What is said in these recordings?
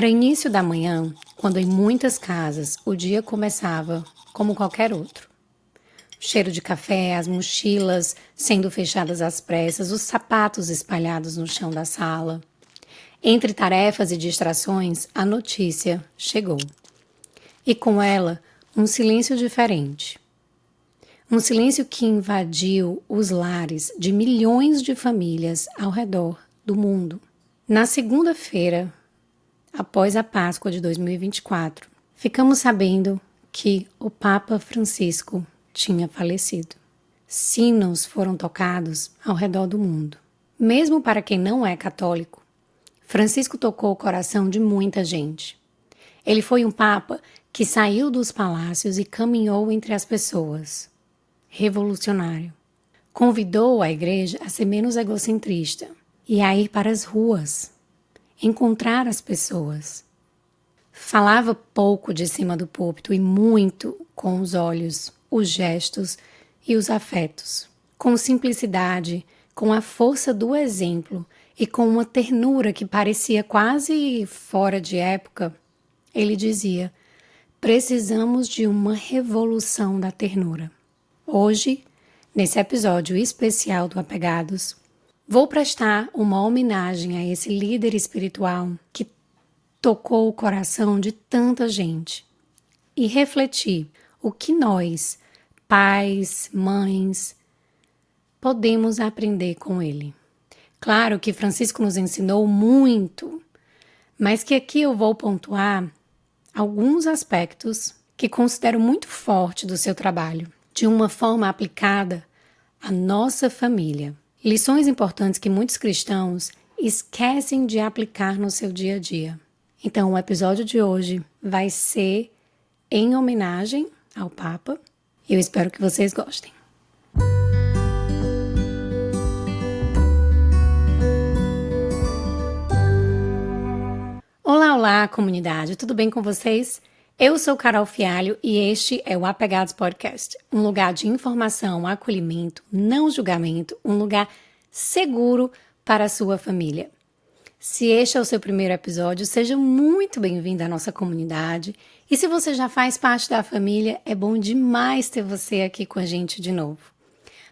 Era início da manhã, quando em muitas casas o dia começava como qualquer outro. O cheiro de café, as mochilas sendo fechadas às pressas, os sapatos espalhados no chão da sala. Entre tarefas e distrações, a notícia chegou. E com ela, um silêncio diferente. Um silêncio que invadiu os lares de milhões de famílias ao redor do mundo. Na segunda-feira, após a Páscoa de 2024, ficamos sabendo que o Papa Francisco tinha falecido. Sinos foram tocados ao redor do mundo. Mesmo para quem não é católico, Francisco tocou o coração de muita gente. Ele foi um Papa que saiu dos palácios e caminhou entre as pessoas. Revolucionário. Convidou a igreja a ser menos egocentrista e a ir para as ruas, encontrar as pessoas. Falava pouco de cima do púlpito e muito com os olhos, os gestos e os afetos. Com simplicidade, com a força do exemplo e com uma ternura que parecia quase fora de época, ele dizia: precisamos de uma revolução da ternura. Hoje, nesse episódio especial do Apegados, vou prestar uma homenagem a esse líder espiritual que tocou o coração de tanta gente e refletir o que nós, pais, mães, podemos aprender com ele. Claro que Francisco nos ensinou muito, mas que aqui eu vou pontuar alguns aspectos que considero muito forte do seu trabalho, de uma forma aplicada à nossa família. Lições importantes que muitos cristãos esquecem de aplicar no seu dia a dia. Então, o episódio de hoje vai ser em homenagem ao Papa. Eu espero que vocês gostem. Olá, comunidade, tudo bem com vocês? Eu sou Carol Fialho e este é o Apegados Podcast, um lugar de informação, acolhimento, não julgamento, um lugar seguro para a sua família. Se este é o seu primeiro episódio, seja muito bem-vindo à nossa comunidade. E se você já faz parte da família, é bom demais ter você aqui com a gente de novo.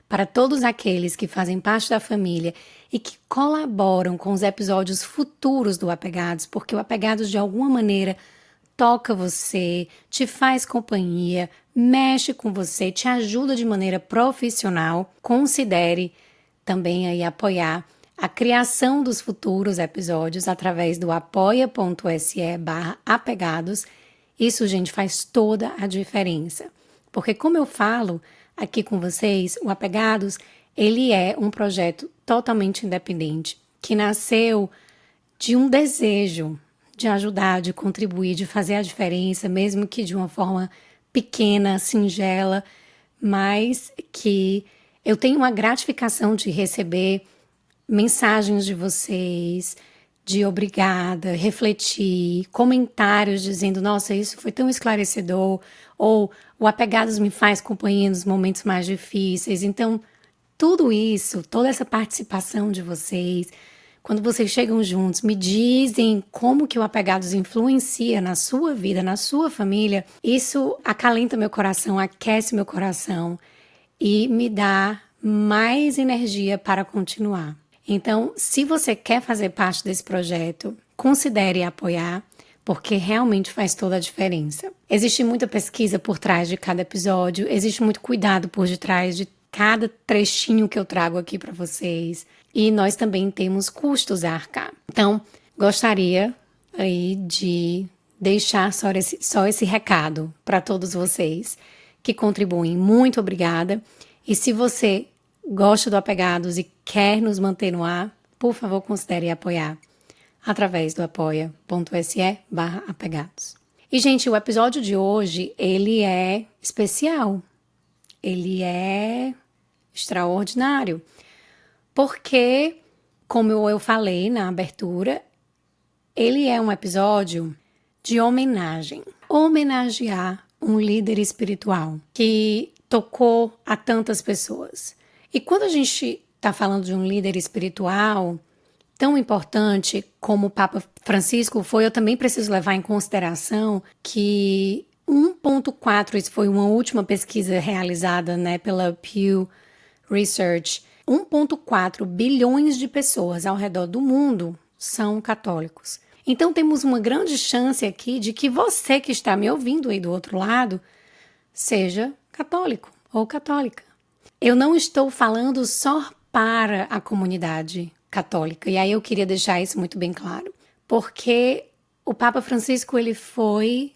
Para todos aqueles que fazem parte da família e que colaboram com os episódios futuros do Apegados, porque o Apegados de alguma maneira toca você, te faz companhia, mexe com você, te ajuda de maneira profissional, considere também aí apoiar a criação dos futuros episódios através do apoia.se/apegados. Isso, gente, faz toda a diferença. Porque como eu falo aqui com vocês, o Apegados, ele é um projeto totalmente independente, que nasceu de um desejo de ajudar, de contribuir, de fazer a diferença, mesmo que de uma forma pequena, singela, mas que eu tenho uma gratificação de receber mensagens de vocês, de obrigada, refletir, comentários dizendo, nossa, isso foi tão esclarecedor, ou o Apegados me faz companhia nos momentos mais difíceis. Então, tudo isso, toda essa participação de vocês, quando vocês chegam juntos, me dizem como que o Apegados influencia na sua vida, na sua família, isso acalenta meu coração, aquece meu coração e me dá mais energia para continuar. Então, se você quer fazer parte desse projeto, considere apoiar, porque realmente faz toda a diferença. Existe muita pesquisa por trás de cada episódio, existe muito cuidado por detrás de cada trechinho que eu trago aqui para vocês. E nós também temos custos a arcar. Então, gostaria aí de deixar só esse recado para todos vocês que contribuem. Muito obrigada. E se você gosta do Apegados e quer nos manter no ar, por favor, considere apoiar através do apoia.se/apegados. E, gente, o episódio de hoje, ele é especial. Ele é extraordinário. Porque, como eu falei na abertura, ele é um episódio de homenagem. Homenagear um líder espiritual que tocou a tantas pessoas. E quando a gente está falando de um líder espiritual, tão importante como o Papa Francisco foi, eu também preciso levar em consideração que 1,4, isso foi uma última pesquisa realizada, né, pela Pew Research, 1,4 bilhões de pessoas ao redor do mundo são católicos. Então temos uma grande chance aqui de que você que está me ouvindo aí do outro lado seja católico ou católica. Eu não estou falando só para a comunidade católica, e aí eu queria deixar isso muito bem claro, porque o Papa Francisco ele foi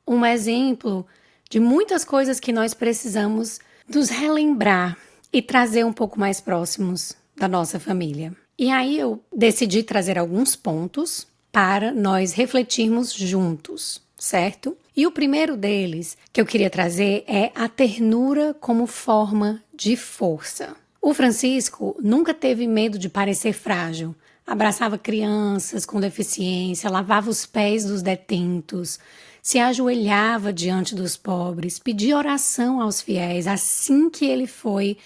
um exemplo de muitas coisas que nós precisamos nos relembrar e trazer um pouco mais próximos da nossa família. E aí eu decidi trazer alguns pontos para nós refletirmos juntos, certo? E o primeiro deles que eu queria trazer é a ternura como forma de força. O Francisco nunca teve medo de parecer frágil. Abraçava crianças com deficiência, lavava os pés dos detentos, se ajoelhava diante dos pobres, pedia oração aos fiéis. Assim que ele foi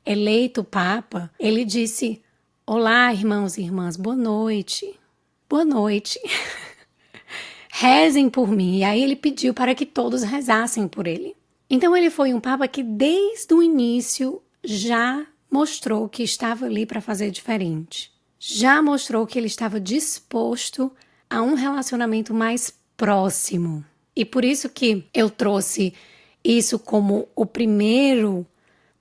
eleito Papa, ele disse: "Olá, irmãos e irmãs, boa noite. Boa noite. Rezem por mim." E aí ele pediu para que todos rezassem por ele. Então ele foi um Papa que desde o início já mostrou que estava ali para fazer diferente. Já mostrou que ele estava disposto a um relacionamento mais próximo. E por isso que eu trouxe isso como o primeiro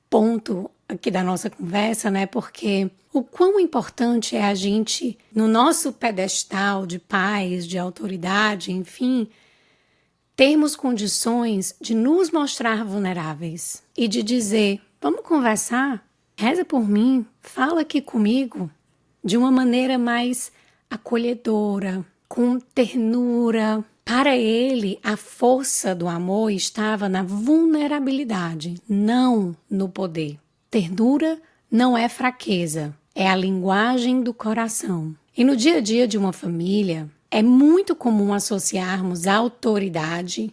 ponto aqui da nossa conversa, né? Porque o quão importante é a gente, no nosso pedestal de pais, de autoridade, enfim, termos condições de nos mostrar vulneráveis e de dizer: vamos conversar, reza por mim, fala aqui comigo, de uma maneira mais acolhedora, com ternura. Para ele, a força do amor estava na vulnerabilidade, não no poder. Ternura não é fraqueza, é a linguagem do coração. E no dia a dia de uma família, é muito comum associarmos a autoridade,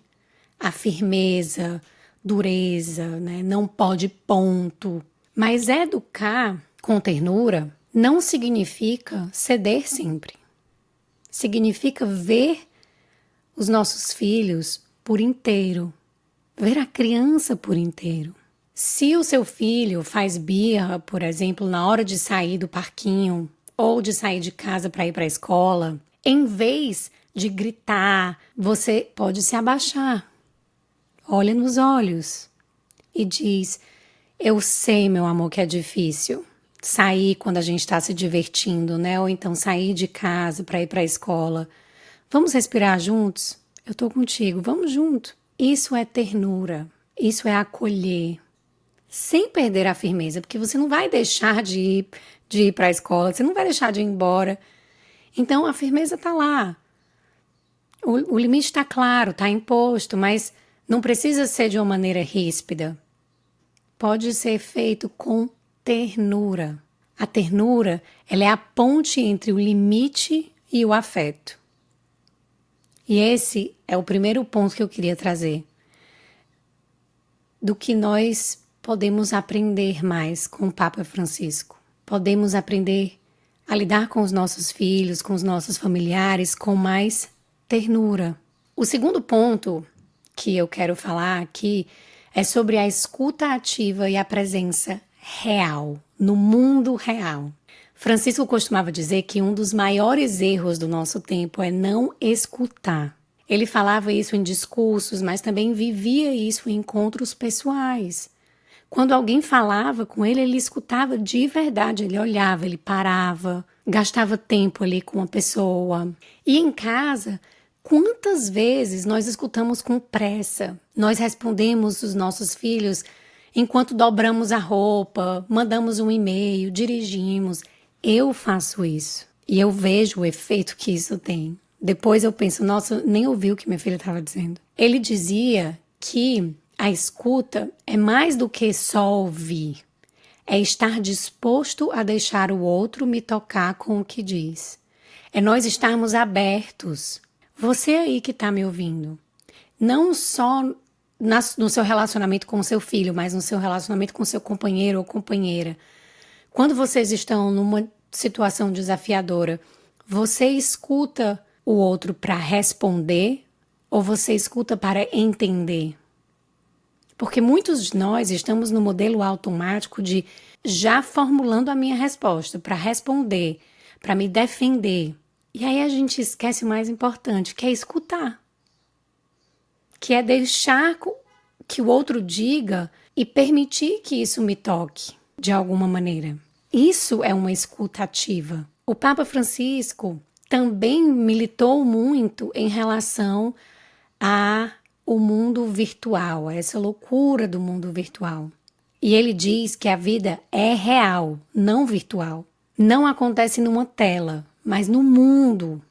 a firmeza, dureza, né? Não pode ponto. Mas educar com ternura não significa ceder sempre. Significa ver os nossos filhos por inteiro, ver a criança por inteiro. Se o seu filho faz birra, por exemplo, na hora de sair do parquinho ou de sair de casa para ir para a escola, em vez de gritar, você pode se abaixar, olha nos olhos e diz: eu sei, meu amor, que é difícil sair quando a gente está se divertindo, né? Ou então sair de casa para ir para a escola. Vamos respirar juntos? Eu tô contigo, vamos junto. Isso é ternura, isso é acolher, sem perder a firmeza, porque você não vai deixar de ir para a escola, você não vai deixar de ir embora. Então a firmeza tá lá. O limite está claro, está imposto, mas não precisa ser de uma maneira ríspida. Pode ser feito com ternura. A ternura, ela é a ponte entre o limite e o afeto. E esse é o primeiro ponto que eu queria trazer. Do que nós podemos aprender mais com o Papa Francisco. Podemos aprender a lidar com os nossos filhos, com os nossos familiares, com mais ternura. O segundo ponto que eu quero falar aqui é sobre a escuta ativa e a presença real, no mundo real. Francisco costumava dizer que um dos maiores erros do nosso tempo é não escutar. Ele falava isso em discursos, mas também vivia isso em encontros pessoais. Quando alguém falava com ele, ele escutava de verdade, ele olhava, ele parava, gastava tempo ali com a pessoa. E em casa, quantas vezes nós escutamos com pressa? Nós respondemos os nossos filhos enquanto dobramos a roupa, mandamos um e-mail, dirigimos. Eu faço isso e eu vejo o efeito que isso tem. Depois eu penso, nossa, nem ouvi o que minha filha estava dizendo. Ele dizia que a escuta é mais do que só ouvir. É estar disposto a deixar o outro me tocar com o que diz. É nós estarmos abertos. Você aí que está me ouvindo, não só no seu relacionamento com o seu filho, mas no seu relacionamento com seu companheiro ou companheira. Quando vocês estão numa situação desafiadora, você escuta o outro para responder ou você escuta para entender? Porque muitos de nós estamos no modelo automático de já formulando a minha resposta para responder, para me defender. E aí a gente esquece o mais importante, que é escutar. Que é deixar que o outro diga e permitir que isso me toque de alguma maneira. Isso é uma escuta ativa. O Papa Francisco também militou muito em relação ao mundo virtual, a essa loucura do mundo virtual. E ele diz que a vida é real, não virtual. Não acontece numa tela, mas no mundo.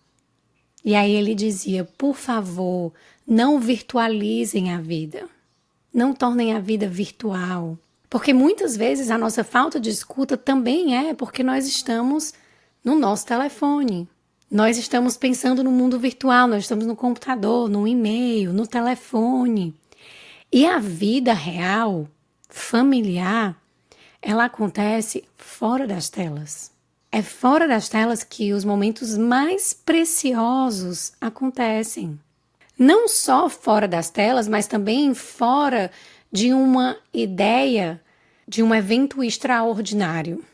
E aí ele dizia, por favor, não virtualizem a vida. Não tornem a vida virtual. Porque muitas vezes a nossa falta de escuta também é porque nós estamos no nosso telefone. Nós estamos pensando no mundo virtual, nós estamos no computador, no e-mail, no telefone. E a vida real, familiar, ela acontece fora das telas. É fora das telas que os momentos mais preciosos acontecem. Não só fora das telas, mas também fora de uma ideia de um evento extraordinário.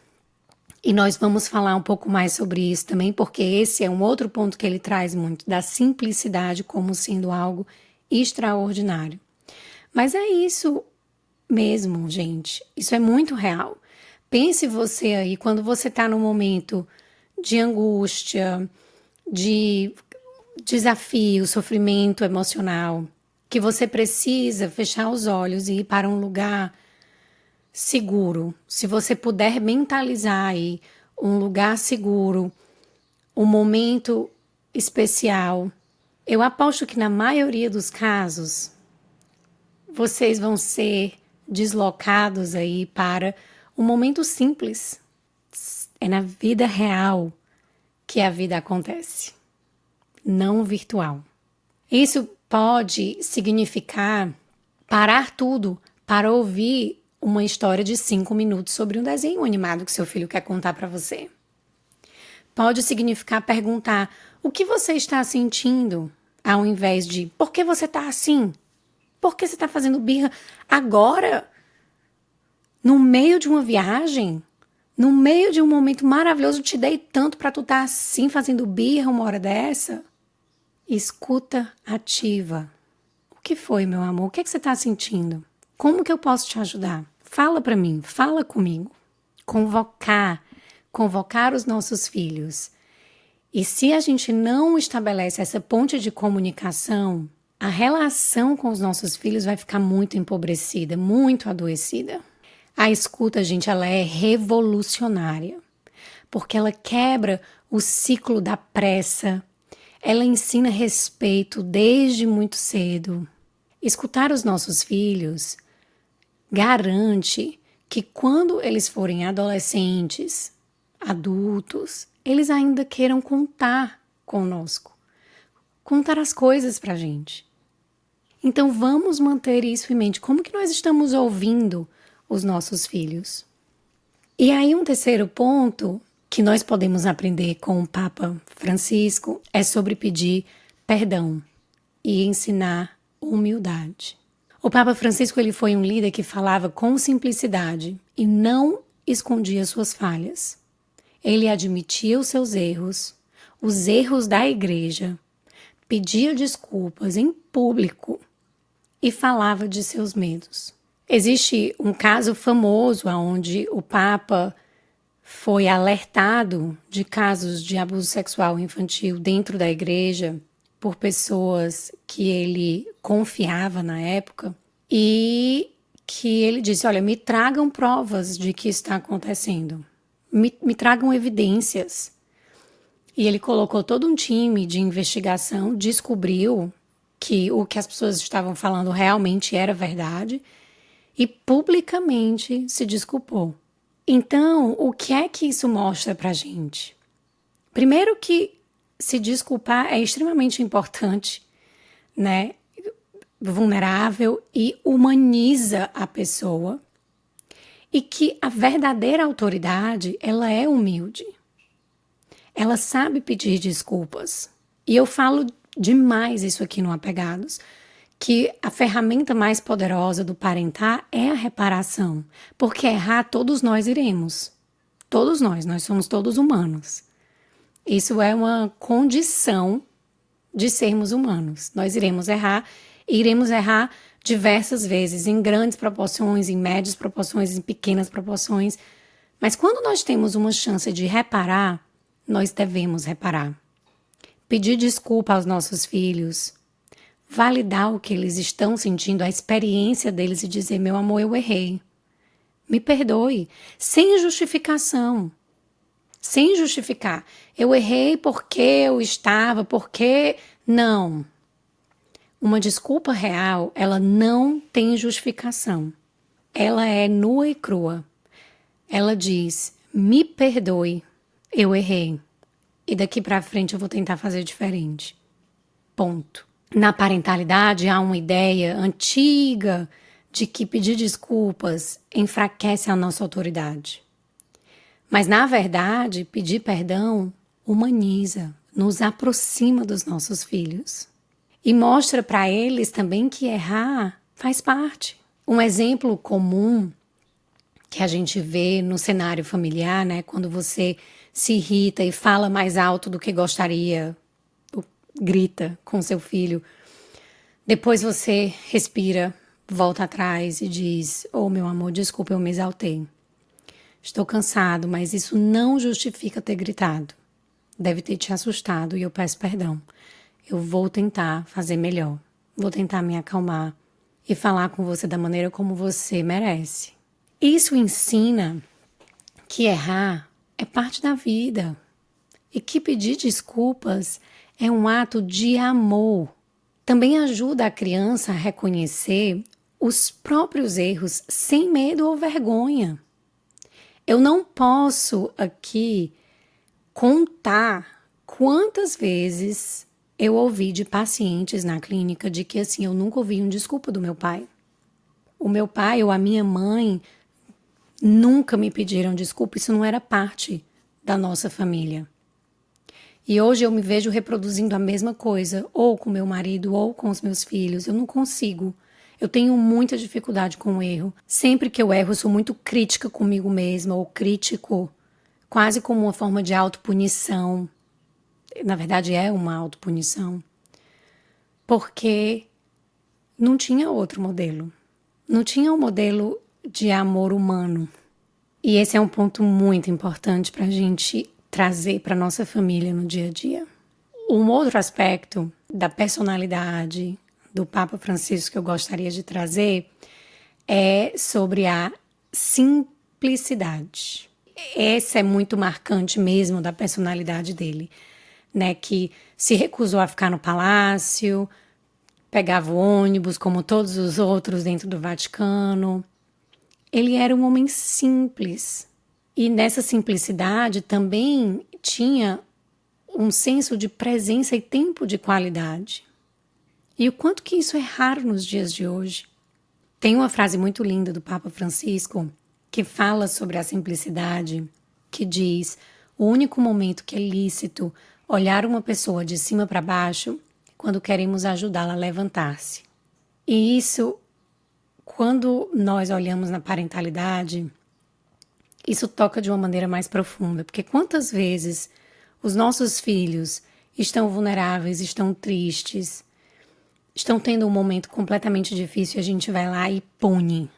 E nós vamos falar um pouco mais sobre isso também, porque esse é um outro ponto que ele traz muito, da simplicidade como sendo algo extraordinário. Mas é isso mesmo, gente. Isso é muito real. Pense você aí, quando você está num momento de angústia, de desafio, sofrimento emocional, que você precisa fechar os olhos e ir para um lugar seguro. Se você puder mentalizar aí um lugar seguro, um momento especial, eu aposto que na maioria dos casos vocês vão ser deslocados aí para um momento simples. É na vida real que a vida acontece, não virtual. Isso pode significar parar tudo para ouvir uma história de 5 minutos sobre um desenho animado que seu filho quer contar para você. Pode significar perguntar o que você está sentindo, ao invés de por que você está assim? Por que você está fazendo birra agora? No meio de uma viagem? No meio de um momento maravilhoso, eu te dei tanto para tu estar assim, fazendo birra uma hora dessa? Escuta ativa. O que foi, meu amor? O que você está sentindo? Como que eu posso te ajudar? Fala para mim, fala comigo. Convocar os nossos filhos. E se a gente não estabelece essa ponte de comunicação, a relação com os nossos filhos vai ficar muito empobrecida, muito adoecida. A escuta, gente, ela é revolucionária, porque ela quebra o ciclo da pressa, ela ensina respeito desde muito cedo. Escutar os nossos filhos garante que quando eles forem adolescentes, adultos, eles ainda queiram contar conosco, contar as coisas pra gente. Então vamos manter isso em mente. Como que nós estamos ouvindo os nossos filhos? E aí um terceiro ponto que nós podemos aprender com o Papa Francisco é sobre pedir perdão e ensinar humildade. O Papa Francisco ele foi um líder que falava com simplicidade e não escondia suas falhas. Ele admitia os seus erros, os erros da igreja, pedia desculpas em público e falava de seus medos. Existe um caso famoso onde o Papa foi alertado de casos de abuso sexual infantil dentro da igreja por pessoas que ele confiava na época e que ele disse, olha, me tragam provas de que está acontecendo, me tragam evidências. E ele colocou todo um time de investigação, descobriu que o que as pessoas estavam falando realmente era verdade e publicamente se desculpou. Então, o que é que isso mostra pra gente? Primeiro que se desculpar é extremamente importante, né? Vulnerável e humaniza a pessoa. E que a verdadeira autoridade, ela é humilde. Ela sabe pedir desculpas. E eu falo demais isso aqui no Apegados, que a ferramenta mais poderosa do parentar é a reparação. Porque errar todos nós iremos. Todos nós somos todos humanos. Isso é uma condição de sermos humanos. Nós iremos errar e iremos errar diversas vezes, em grandes proporções, em médias proporções, em pequenas proporções. Mas quando nós temos uma chance de reparar, nós devemos reparar. Pedir desculpa aos nossos filhos, validar o que eles estão sentindo, a experiência deles e dizer, meu amor, eu errei. Me perdoe, sem justificação. Sem justificar. Eu errei porque eu estava, porque... Não. Uma desculpa real, ela não tem justificação. Ela é nua e crua. Ela diz, me perdoe, eu errei. E daqui pra frente eu vou tentar fazer diferente. Ponto. Na parentalidade há uma ideia antiga de que pedir desculpas enfraquece a nossa autoridade. Mas, na verdade, pedir perdão humaniza, nos aproxima dos nossos filhos. E mostra para eles também que errar faz parte. Um exemplo comum que a gente vê no cenário familiar, né, quando você se irrita e fala mais alto do que gostaria, grita com seu filho, depois você respira, volta atrás e diz, oh, meu amor, desculpa, eu me exaltei. Estou cansado, mas isso não justifica ter gritado. Deve ter te assustado e eu peço perdão. Eu vou tentar fazer melhor. Vou tentar me acalmar e falar com você da maneira como você merece. Isso ensina que errar é parte da vida e que pedir desculpas é um ato de amor. Também ajuda a criança a reconhecer os próprios erros sem medo ou vergonha. Eu não posso aqui contar quantas vezes eu ouvi de pacientes na clínica de que assim, eu nunca ouvi um desculpa do meu pai. O meu pai ou a minha mãe nunca me pediram desculpa, isso não era parte da nossa família. E hoje eu me vejo reproduzindo a mesma coisa, ou com meu marido, ou com os meus filhos. Eu não consigo. Eu tenho muita dificuldade com o erro. Sempre que eu erro, eu sou muito crítica comigo mesma, ou crítico, quase como uma forma de autopunição. Na verdade, é uma autopunição. Porque não tinha outro modelo. Não tinha um modelo de amor humano. E esse é um ponto muito importante para a gente trazer para nossa família no dia a dia. Um outro aspecto da personalidade do Papa Francisco que eu gostaria de trazer é sobre a simplicidade. Essa é muito marcante mesmo da personalidade dele, né? Que se recusou a ficar no palácio, pegava o ônibus como todos os outros dentro do Vaticano. Ele era um homem simples. E nessa simplicidade também tinha um senso de presença e tempo de qualidade. E o quanto que isso é raro nos dias de hoje. Tem uma frase muito linda do Papa Francisco que fala sobre a simplicidade, que diz: o único momento que é lícito olhar uma pessoa de cima para baixo é quando queremos ajudá-la a levantar-se. E isso, quando nós olhamos na parentalidade, isso toca de uma maneira mais profunda, porque quantas vezes os nossos filhos estão vulneráveis, estão tristes, estão tendo um momento completamente difícil e a gente vai lá e pune.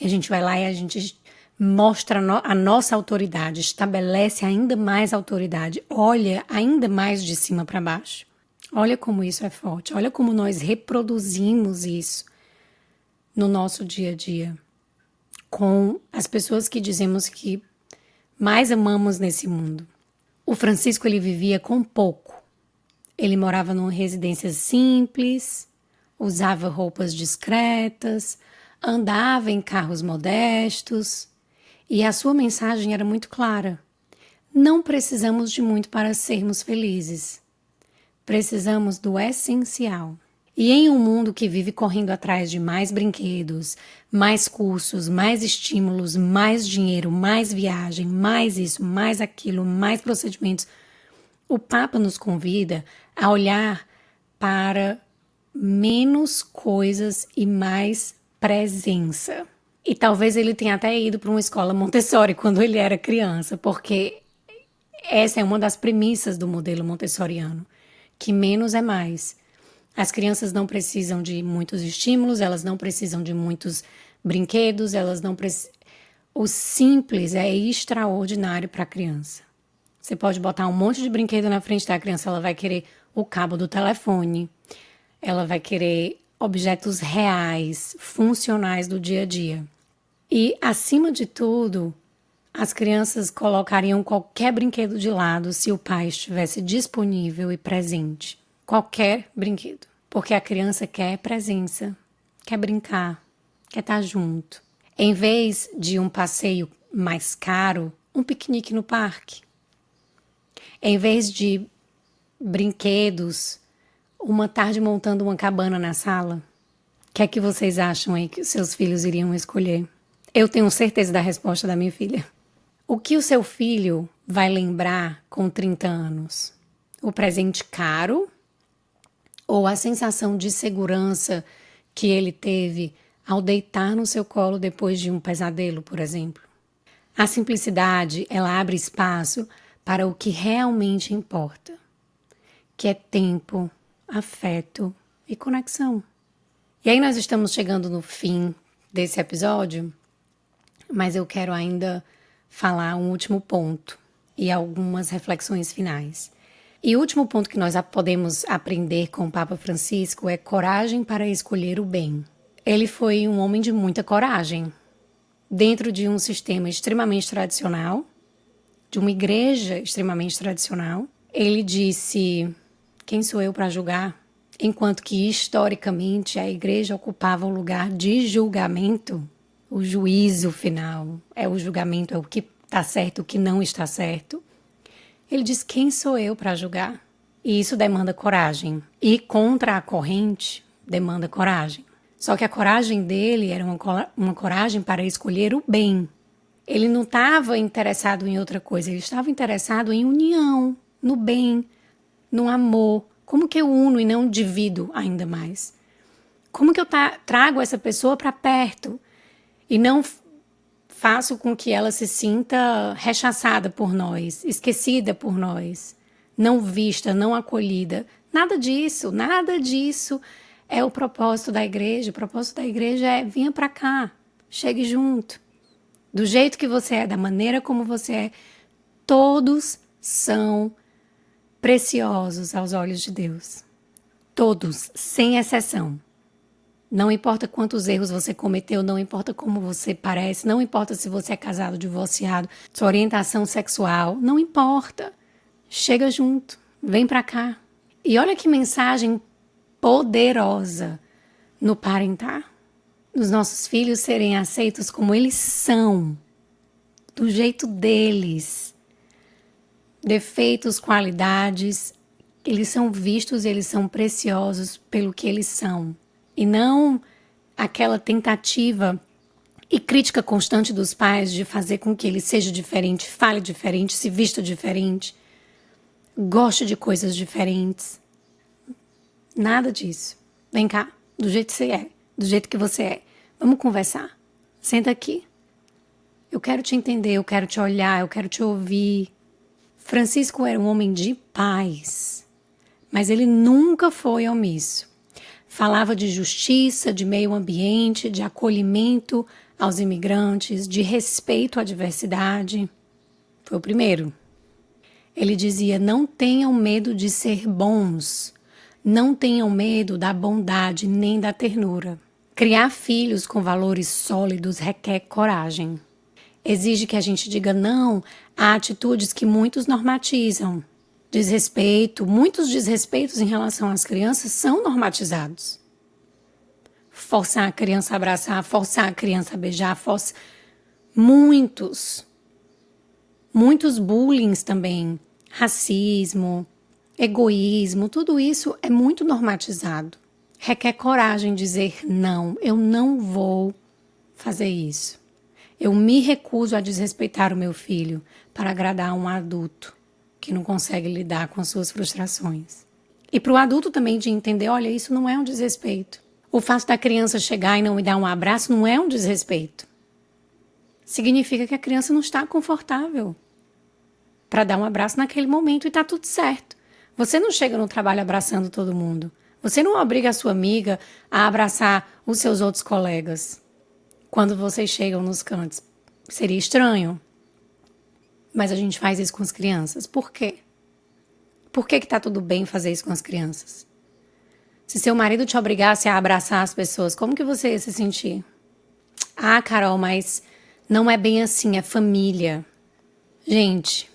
E a gente vai lá e a gente mostra a nossa autoridade, estabelece ainda mais autoridade, olha ainda mais de cima para baixo. Olha como isso é forte, olha como nós reproduzimos isso no nosso dia a dia, com as pessoas que dizemos que mais amamos nesse mundo. O Francisco, ele vivia com pouco. Ele morava numa residência simples, usava roupas discretas, andava em carros modestos e a sua mensagem era muito clara. Não precisamos de muito para sermos felizes. Precisamos do essencial. E em um mundo que vive correndo atrás de mais brinquedos, mais cursos, mais estímulos, mais dinheiro, mais viagem, mais isso, mais aquilo, mais procedimentos, O Papa nos convida a olhar para menos coisas e mais presença. E talvez ele tenha até ido para uma escola Montessori quando ele era criança, porque essa é uma das premissas do modelo montessoriano, que menos é mais. As crianças não precisam de muitos estímulos, elas não precisam de muitos brinquedos, elas não precisam. O simples é extraordinário para a criança. Você pode botar um monte de brinquedo na frente da criança, ela vai querer o cabo do telefone, ela vai querer objetos reais, funcionais do dia a dia. E, acima de tudo, as crianças colocariam qualquer brinquedo de lado se o pai estivesse disponível e presente. Qualquer brinquedo. Porque a criança quer presença, quer brincar, quer estar junto. Em vez de um passeio mais caro, um piquenique no parque. Em vez de brinquedos, uma tarde montando uma cabana na sala. O que é que vocês acham aí que seus filhos iriam escolher? Eu tenho certeza da resposta da minha filha. O que o seu filho vai lembrar com 30 anos? O presente caro ou a sensação de segurança que ele teve ao deitar no seu colo depois de um pesadelo, por exemplo? A simplicidade, ela abre espaço para o que realmente importa, que é tempo, afeto e conexão. E aí nós estamos chegando no fim desse episódio, mas eu quero ainda falar um último ponto e algumas reflexões finais. E o último ponto que nós podemos aprender com o Papa Francisco é coragem para escolher o bem. Ele foi um homem de muita coragem, dentro de um sistema extremamente tradicional, de uma igreja extremamente tradicional. Ele disse: quem sou eu para julgar? Enquanto que, historicamente, a igreja ocupava o lugar de julgamento, o juízo final, o julgamento, é o que está certo, o que não está certo. Ele diz: quem sou eu para julgar? E isso demanda coragem. E contra a corrente, demanda coragem. Só que a coragem dele era uma coragem para escolher o bem. Ele não estava interessado em outra coisa, ele estava interessado em união, no bem, no amor. Como que eu uno e não divido ainda mais? Como que eu trago essa pessoa para perto e não faço com que ela se sinta rechaçada por nós, esquecida por nós, não vista, não acolhida? Nada disso é o propósito da igreja. O propósito da igreja é: venha para cá, chegue junto. Do jeito que você é, da maneira como você é, todos são preciosos aos olhos de Deus. Todos, sem exceção. Não importa quantos erros você cometeu, não importa como você parece, não importa se você é casado, divorciado, sua orientação sexual, não importa. Chega junto, vem pra cá. E olha que mensagem poderosa no parentar. Os nossos filhos serem aceitos como eles são, do jeito deles. Defeitos, qualidades, eles são vistos e eles são preciosos pelo que eles são. E não aquela tentativa e crítica constante dos pais de fazer com que ele seja diferente, fale diferente, se vista diferente, goste de coisas diferentes. Nada disso. Vem cá, do jeito que você é, do jeito que você é. Vamos conversar. Senta aqui. Eu quero te entender, eu quero te olhar, eu quero te ouvir. Francisco era um homem de paz, mas ele nunca foi omisso. Falava de justiça, de meio ambiente, de acolhimento aos imigrantes, de respeito à diversidade. Foi o primeiro. Ele dizia: não tenham medo de ser bons, não tenham medo da bondade nem da ternura. Criar filhos com valores sólidos requer coragem. Exige que a gente diga não a atitudes que muitos normatizam. Desrespeito, muitos desrespeitos em relação às crianças são normatizados. Forçar a criança a abraçar, forçar a criança a beijar, muitos bullying também, racismo, egoísmo, tudo isso é muito normatizado. Requer coragem dizer não, eu não vou fazer isso. Eu me recuso a desrespeitar o meu filho para agradar um adulto. que não consegue lidar com as suas frustrações. E para o adulto também de entender, olha, isso não é um desrespeito. O fato da criança chegar e não me dar um abraço não é um desrespeito. Significa que a criança não está confortável para dar um abraço naquele momento e está tudo certo. Você não chega no trabalho abraçando todo mundo. Você não obriga a sua amiga a abraçar os seus outros colegas quando vocês chegam nos cantos. Seria estranho. Mas a gente faz isso com as crianças. Por quê? Por que tá tudo bem fazer isso com as crianças? Se seu marido te obrigasse a abraçar as pessoas, como que você ia se sentir? Ah, Carol, mas não é bem assim, é família. Gente,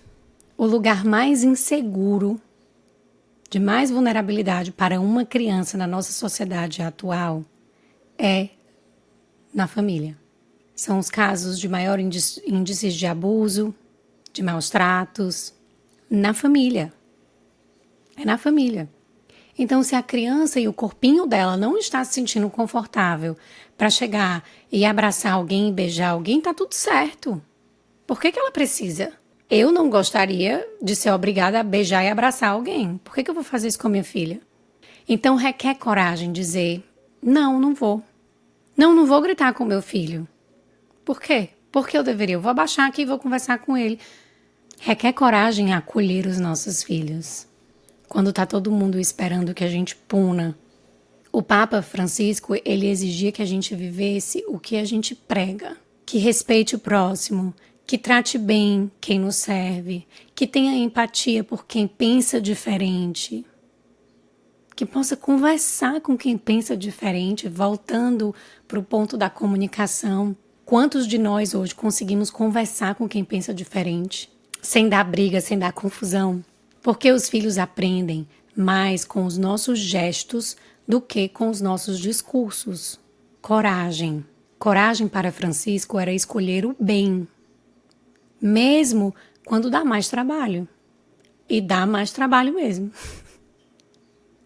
o lugar mais inseguro, de mais vulnerabilidade para uma criança na nossa sociedade atual é na família. São os casos de maior índices de abuso, de maus tratos, na família. É na família. Então, se a criança e o corpinho dela não está se sentindo confortável para chegar e abraçar alguém, beijar alguém, tá tudo certo. Por que ela precisa? Eu não gostaria de ser obrigada a beijar e abraçar alguém. Por que eu vou fazer isso com a minha filha? Então, requer coragem dizer, não vou. Não vou gritar com meu filho. Por quê? Porque eu deveria. Eu vou abaixar aqui e vou conversar com ele. Requer coragem acolher os nossos filhos. Quando tá todo mundo esperando que a gente puna. O Papa Francisco, ele exigia que a gente vivesse o que a gente prega. Que respeite o próximo, que trate bem quem nos serve, que tenha empatia por quem pensa diferente, que possa conversar com quem pensa diferente, voltando para o ponto da comunicação. Quantos de nós hoje conseguimos conversar com quem pensa diferente, sem dar briga, sem dar confusão? Porque os filhos aprendem mais com os nossos gestos do que com os nossos discursos. Coragem. Coragem para Francisco era escolher o bem, mesmo quando dá mais trabalho. E dá mais trabalho mesmo.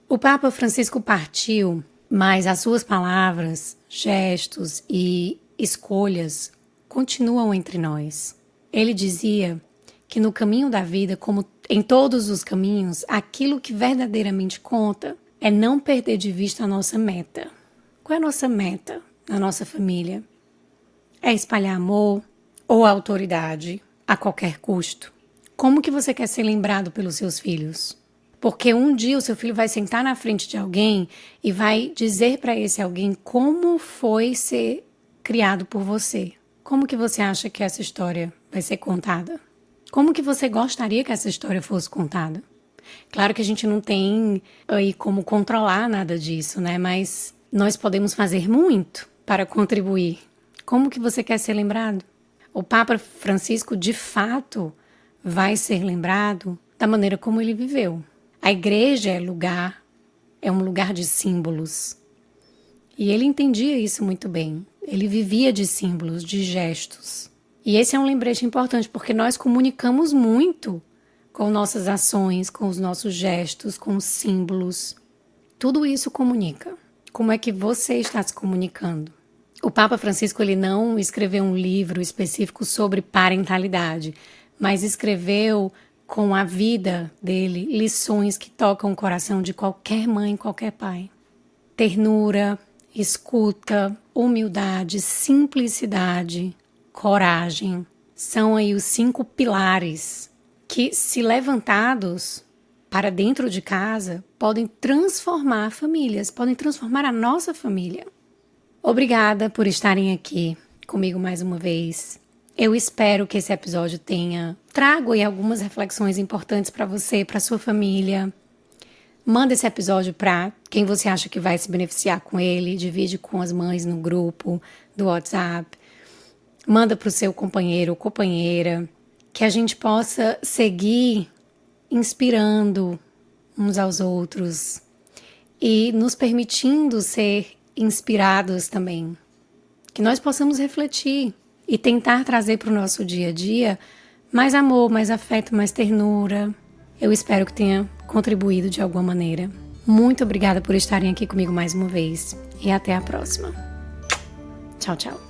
O Papa Francisco partiu, mas as suas palavras, gestos e escolhas continuam entre nós. Ele dizia que no caminho da vida, como em todos os caminhos, aquilo que verdadeiramente conta é não perder de vista a nossa meta. Qual é a nossa meta na nossa família? É espalhar amor ou autoridade a qualquer custo? Como que você quer ser lembrado pelos seus filhos? Porque um dia o seu filho vai sentar na frente de alguém e vai dizer para esse alguém como foi ser criado por você. Como que você acha que essa história vai ser contada? Como que você gostaria que essa história fosse contada? Claro que a gente não tem aí como controlar nada disso, né? Mas nós podemos fazer muito para contribuir. Como que você quer ser lembrado? O Papa Francisco, de fato, vai ser lembrado da maneira como ele viveu. A igreja é um lugar de símbolos. E ele entendia isso muito bem. Ele vivia de símbolos, de gestos. E esse é um lembrete importante, porque nós comunicamos muito com nossas ações, com os nossos gestos, com os símbolos. Tudo isso comunica. Como é que você está se comunicando? O Papa Francisco, ele não escreveu um livro específico sobre parentalidade, mas escreveu com a vida dele lições que tocam o coração de qualquer mãe, qualquer pai. Ternura, escuta, humildade, simplicidade, coragem. São aí os 5 pilares que, se levantados para dentro de casa, podem transformar famílias, podem transformar a nossa família. Obrigada por estarem aqui comigo mais uma vez. Eu espero que esse episódio trago aí algumas reflexões importantes para você, para sua família. Manda esse episódio para quem você acha que vai se beneficiar com ele, divide com as mães no grupo do WhatsApp. Manda para o seu companheiro ou companheira, que a gente possa seguir inspirando uns aos outros e nos permitindo ser inspirados também. Que nós possamos refletir e tentar trazer para o nosso dia a dia mais amor, mais afeto, mais ternura. Eu espero que tenha contribuído de alguma maneira. Muito obrigada por estarem aqui comigo mais uma vez e até a próxima. Tchau, tchau.